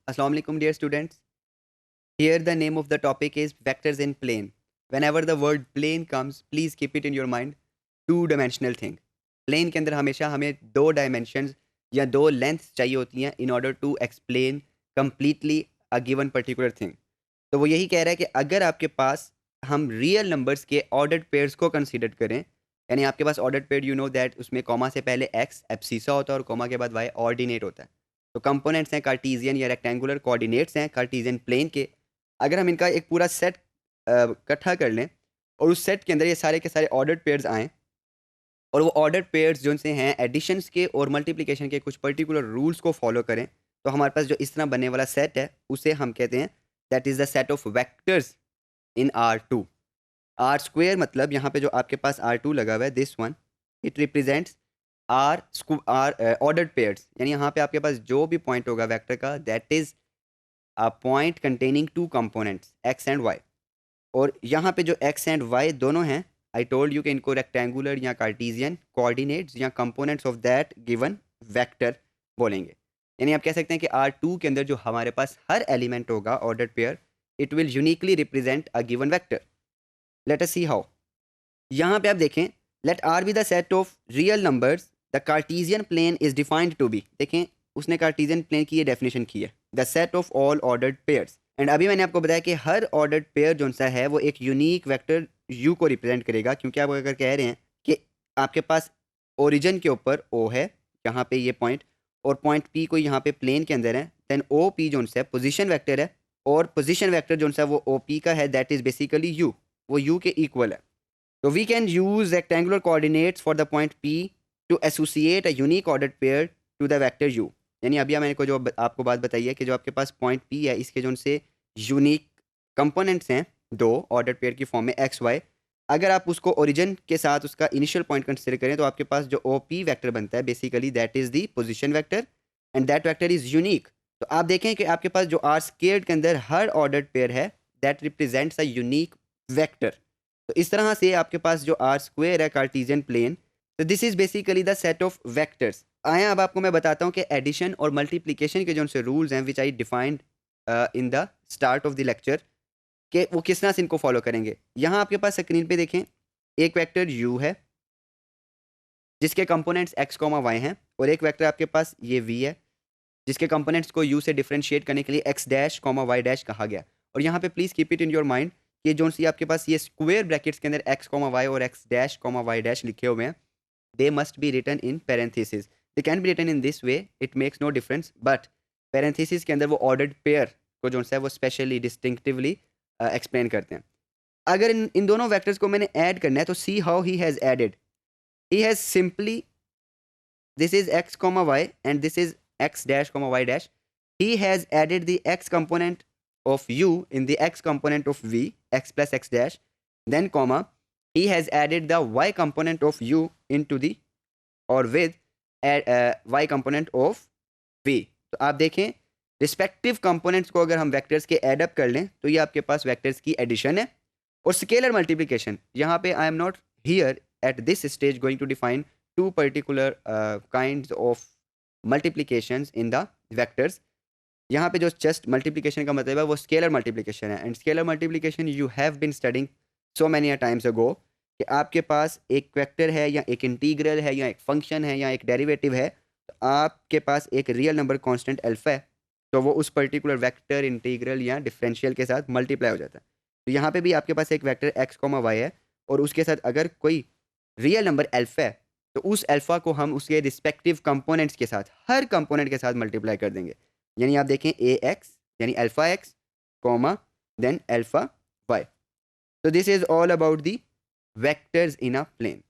Assalamu alaikum dear students. Here the name of the topic is vectors in plane. Whenever the word plane comes, please keep it in your mind. Two dimensional thing. Plane के अंदर हमेशा हमें दो dimensions या दो lengths चाहिए होती हैं in order to explain completely a given particular thing. तो वो यही कह रहा है कि अगर आपके पास हम रियल नंबर्स के ऑर्डर्ड पेयर्स को कंसीडर करें, यानी आपके पास ordered pair you know that उसमें कॉमा से पहले एक्स एब्सिसा होता है और कॉमा के बाद वाई ऑर्डिनेट होता है। तो कंपोनेंट्स हैं कार्टीजियन या रेक्टेंगुलर, कोऑर्डिनेट्स हैं कार्टीजियन प्लेन के। अगर हम इनका एक पूरा सेट इकट्ठा कर लें और उस सेट के अंदर ये सारे के सारे ऑर्डर्ड पेयर्स आएँ और वो ऑर्डर्ड पेयर्स जो से हैं एडिशंस के और मल्टीप्लिकेशन के कुछ पर्टिकुलर रूल्स को फॉलो करें, तो हमारे पास जो इस तरह बनने वाला सेट है उसे हम कहते हैं that is the set of vectors in R2। R square मतलब यहाँ पे जो आपके पास R2 लगा हुआ है, this one it represents are ordered pairs, यानी यहाँ पे आपके पास जो भी पॉइंट होगा वेक्टर का that is a point containing two components X and Y. और यहाँ पे जो एक्स एंड वाई दोनों हैं, आई टोल्ड यू कि इनको रेक्टेंगुलर या कार्टीजियन कोऑर्डिनेट्स या components of that given vector बोलेंगे। यानी आप कह सकते हैं कि R2 के अंदर जो हमारे पास हर एलिमेंट होगा ordered pair, it will uniquely represent a given vector. Let us see how. यहाँ पे आप देखें, let R be the set of real numbers the Cartesian plane is defined to be. देखें उसने कार्टीजियन प्लेन की ये definition की है, the set of all ordered pairs. And अभी मैंने आपको बताया कि हर ऑर्डर्ड पेयर जो सा है वो एक यूनिक वेक्टर यू को रिप्रेजेंट करेगा, क्योंकि आप अगर कह रहे हैं कि आपके पास ओरिजिन के ऊपर ओ है यहाँ पे ये पॉइंट और पॉइंट पी को यहाँ पे प्लेन के अंदर है, देन ओ पी जो सा पोजिशन वैक्टर है और पोजिशन वैक्टर जो सा वो ओ पी का है, दैट इज बेसिकली यू, वो यू के इक्वल है। So we can use rectangular coordinates for the point P to associate a unique ordered pair to the vector u। यानी अभी मैंने को जो आपको बात बताई है कि जो आपके पास पॉइंट P है इसके जो उनसे यूनिक कंपोनेंट्स हैं दो ऑर्डर्ड पेयर की फॉर्म में एक्स वाई, अगर आप उसको ओरिजिन के साथ उसका इनिशियल पॉइंट कंसिडर करें तो आपके पास जो ओ पी वैक्टर बनता है basically that is the position vector and that vector is unique. तो आप देखें कि आपके पास जो आर स्क्वायर्ड के अंदर हर ऑर्डर्ड पेयर है that represents a unique vector. तो इस तरह से आपके पास जो आर स्क्वायर है कार्टीजियन प्लेन, तो this is basically the set of vectors. आए अब आपको मैं बताता हूँ कि एडिशन और मल्टीप्लिकेशन के जो उनसे रूल्स हैं which I defined in the start of the lecture, कि वो किस तरह से इनको फॉलो करेंगे। यहाँ आपके पास स्क्रीन पे देखें एक वेक्टर u है जिसके कंपोनेंट्स x कॉमा वाई हैं और एक वेक्टर आपके पास ये v है जिसके कंपोनेंट्स को u से डिफरेंशिएट करने के लिए x dash comma Y dash कहा गया। और यहाँ पे please keep it in your mind कि जो सी आपके पास ये स्क्वायर ब्रैकेट्स के अंदर x कॉमा वाई और x dash comma Y dash लिखे हुए हैं, they must be written in parenthesis. They can be written in this way, it makes no difference, but parenthesis के अंदर वो ऑर्डर्ड पेयर को जो है वो स्पेशली डिस्टिंक्टिवली एक्सप्लेन करते हैं। अगर इन दोनों वेक्टर्स को मैंने ऐड करना है तो see how he has added. He has simply, this is x comma y and this is x dash comma y dash. He has added the x component of u in the x component of v, x plus x dash, then comma he has added the y component of u into the or with y component of v। तो आप देखें respective components को अगर हम vectors के add up कर लें तो ये आपके पास वेक्टर्स की एडिशन है। और स्केलर मल्टीप्लिकेशन, यहाँ पे I am not here at this stage going to define two particular kinds of multiplications in the vectors। यहाँ पे जो जस्ट मल्टीप्लिकेशन का मतलब है वो स्केलर मल्टीप्लिकेशन है, and scalar multiplication you have been studying so many times ago कि आपके पास एक वेक्टर है या एक इंटीग्रल है या एक फंक्शन है या एक डेरिवेटिव है, तो आपके पास एक रियल नंबर कांस्टेंट अल्फा है, तो वो उस पर्टिकुलर वेक्टर इंटीग्रल या डिफरेंशियल के साथ मल्टीप्लाई हो जाता है। तो यहाँ पे भी आपके पास एक वेक्टर एक्स कॉमा वाई है और उसके साथ अगर कोई रियल नंबर अल्फा है तो उस अल्फा को हम उसके रिस्पेक्टिव कंपोनेंट्स के साथ हर कंपोनेंट के साथ मल्टीप्लाई कर देंगे। यानी आप देखें ए एक्स यानी alpha X comma then alpha Y. तो this is all about the vectors in a plane.